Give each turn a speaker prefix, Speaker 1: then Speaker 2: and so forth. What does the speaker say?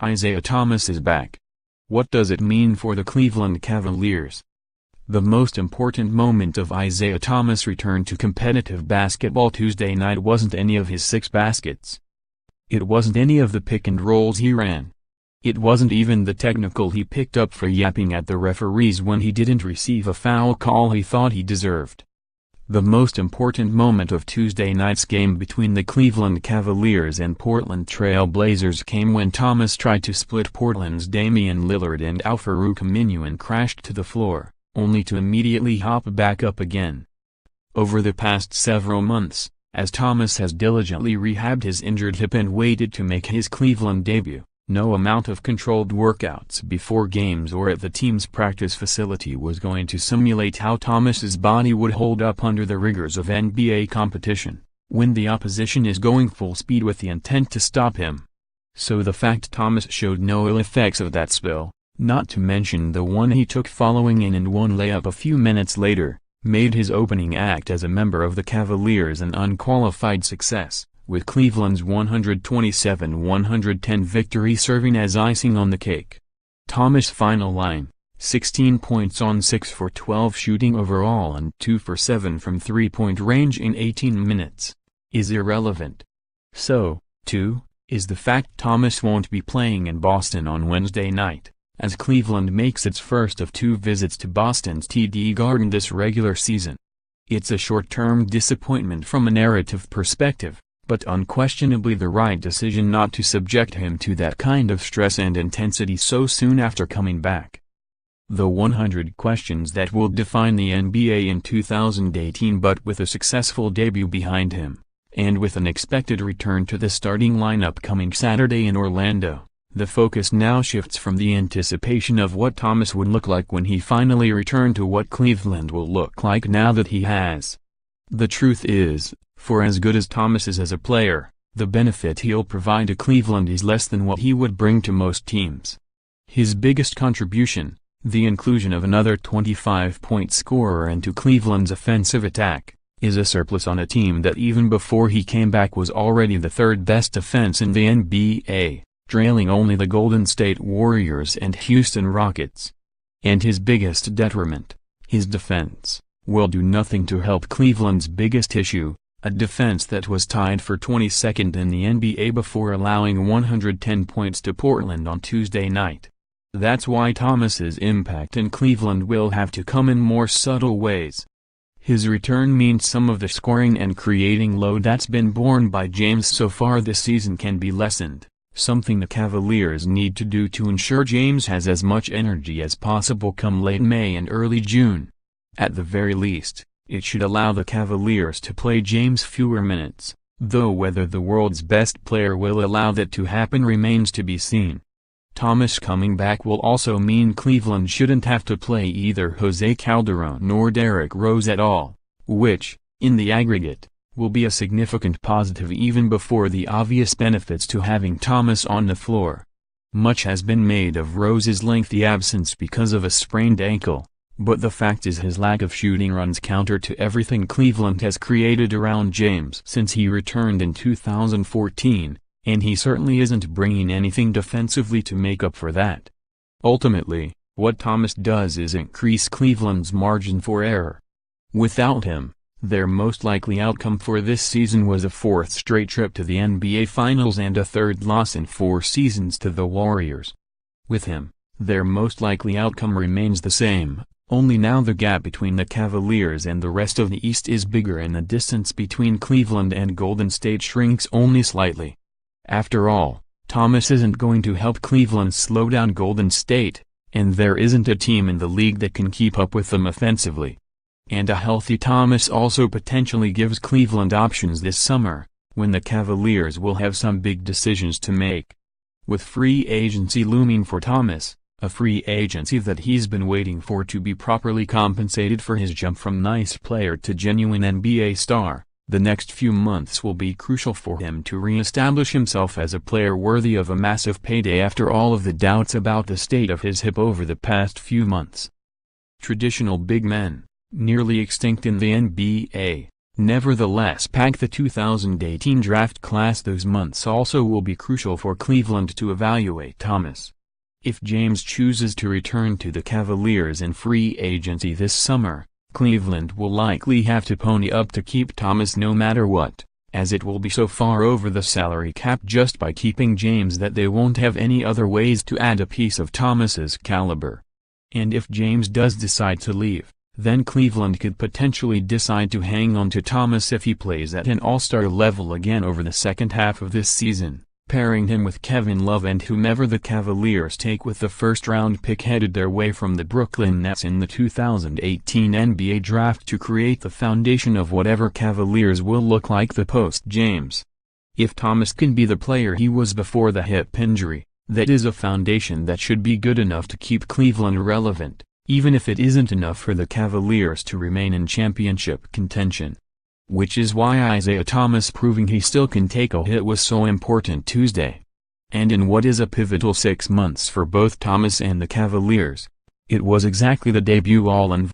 Speaker 1: Isaiah Thomas is back. What does it mean for the Cleveland Cavaliers? The most important moment of Isaiah Thomas' return to competitive basketball Tuesday night wasn't any of his 6 baskets. It wasn't any of the pick and rolls he ran. It wasn't even the technical he picked up for yapping at the referees when he didn't receive a foul call he thought he deserved. The most important moment of Tuesday night's game between the Cleveland Cavaliers and Portland Trail Blazers came when Thomas tried to split Portland's Damian Lillard and Al-Farouq Aminu and crashed to the floor, only to immediately hop back up again. Over the past several months, as Thomas has diligently rehabbed his injured hip and waited to make his Cleveland debut, no amount of controlled workouts before games or at the team's practice facility was going to simulate how Thomas's body would hold up under the rigors of NBA competition, when the opposition is going full speed with the intent to stop him. So the fact Thomas showed no ill effects of that spill, not to mention the one he took following an and-one layup a few minutes later, made his opening act as a member of the Cavaliers an unqualified success, with Cleveland's 127-110 victory serving as icing on the cake. Thomas' final line, 16 points on 6 for 12 shooting overall and 2 for 7 from three-point range in 18 minutes, is irrelevant. So, too, is the fact Thomas won't be playing in Boston on Wednesday night, as Cleveland makes its first of 2 visits to Boston's TD Garden this regular season. It's a short-term disappointment from a narrative perspective, but unquestionably the right decision not to subject him to that kind of stress and intensity so soon after coming back. The 100 questions that will define the NBA in 2018. But with a successful debut behind him, and with an expected return to the starting lineup coming Saturday in Orlando, the focus now shifts from the anticipation of what Thomas would look like when he finally returned to what Cleveland will look like now that he has. The truth is, for as good as Thomas is as a player, the benefit he'll provide to Cleveland is less than what he would bring to most teams. His biggest contribution, the inclusion of another 25-point scorer into Cleveland's offensive attack, is a surplus on a team that even before he came back was already the 3rd best defense in the NBA, trailing only the Golden State Warriors and Houston Rockets. And his biggest detriment, his defense, will do nothing to help Cleveland's biggest issue, a defense that was tied for 22nd in the NBA before allowing 110 points to Portland on Tuesday night. That's why Thomas's impact in Cleveland will have to come in more subtle ways. His return means some of the scoring and creating load that's been borne by James so far this season can be lessened, something the Cavaliers need to do to ensure James has as much energy as possible come late May and early June. At the very least, it should allow the Cavaliers to play James fewer minutes, though whether the world's best player will allow that to happen remains to be seen. Thomas coming back will also mean Cleveland shouldn't have to play either Jose Calderon nor Derrick Rose at all, which, in the aggregate, will be a significant positive even before the obvious benefits to having Thomas on the floor. Much has been made of Rose's lengthy absence because of a sprained ankle. But the fact is his lack of shooting runs counter to everything Cleveland has created around James since he returned in 2014, and he certainly isn't bringing anything defensively to make up for that. Ultimately, what Thomas does is increase Cleveland's margin for error. Without him, their most likely outcome for this season was a 4th straight trip to the NBA Finals and a 3rd loss in 4 seasons to the Warriors. With him, their most likely outcome remains the same. Only now the gap between the Cavaliers and the rest of the East is bigger and the distance between Cleveland and Golden State shrinks only slightly. After all, Thomas isn't going to help Cleveland slow down Golden State, and there isn't a team in the league that can keep up with them offensively. And a healthy Thomas also potentially gives Cleveland options this summer, when the Cavaliers will have some big decisions to make. With free agency looming for Thomas, a free agency that he's been waiting for to be properly compensated for his jump from nice player to genuine NBA star, the next few months will be crucial for him to re-establish himself as a player worthy of a massive payday after all of the doubts about the state of his hip over the past few months. Traditional big men, nearly extinct in the NBA, nevertheless pack the 2018 draft class. Those months also will be crucial for Cleveland to evaluate Thomas. If James chooses to return to the Cavaliers in free agency this summer, Cleveland will likely have to pony up to keep Thomas no matter what, as it will be so far over the salary cap just by keeping James that they won't have any other ways to add a piece of Thomas's caliber. And if James does decide to leave, then Cleveland could potentially decide to hang on to Thomas if he plays at an all-star level again over the second half of this season, pairing him with Kevin Love and whomever the Cavaliers take with the first-round pick headed their way from the Brooklyn Nets in the 2018 NBA draft to create the foundation of whatever Cavaliers will look like the post-James. If Thomas can be the player he was before the hip injury, that is a foundation that should be good enough to keep Cleveland relevant, even if it isn't enough for the Cavaliers to remain in championship contention. Which is why Isaiah Thomas proving he still can take a hit was so important Tuesday. And in what is a pivotal 6 months for both Thomas and the Cavaliers, it was exactly the debut all-in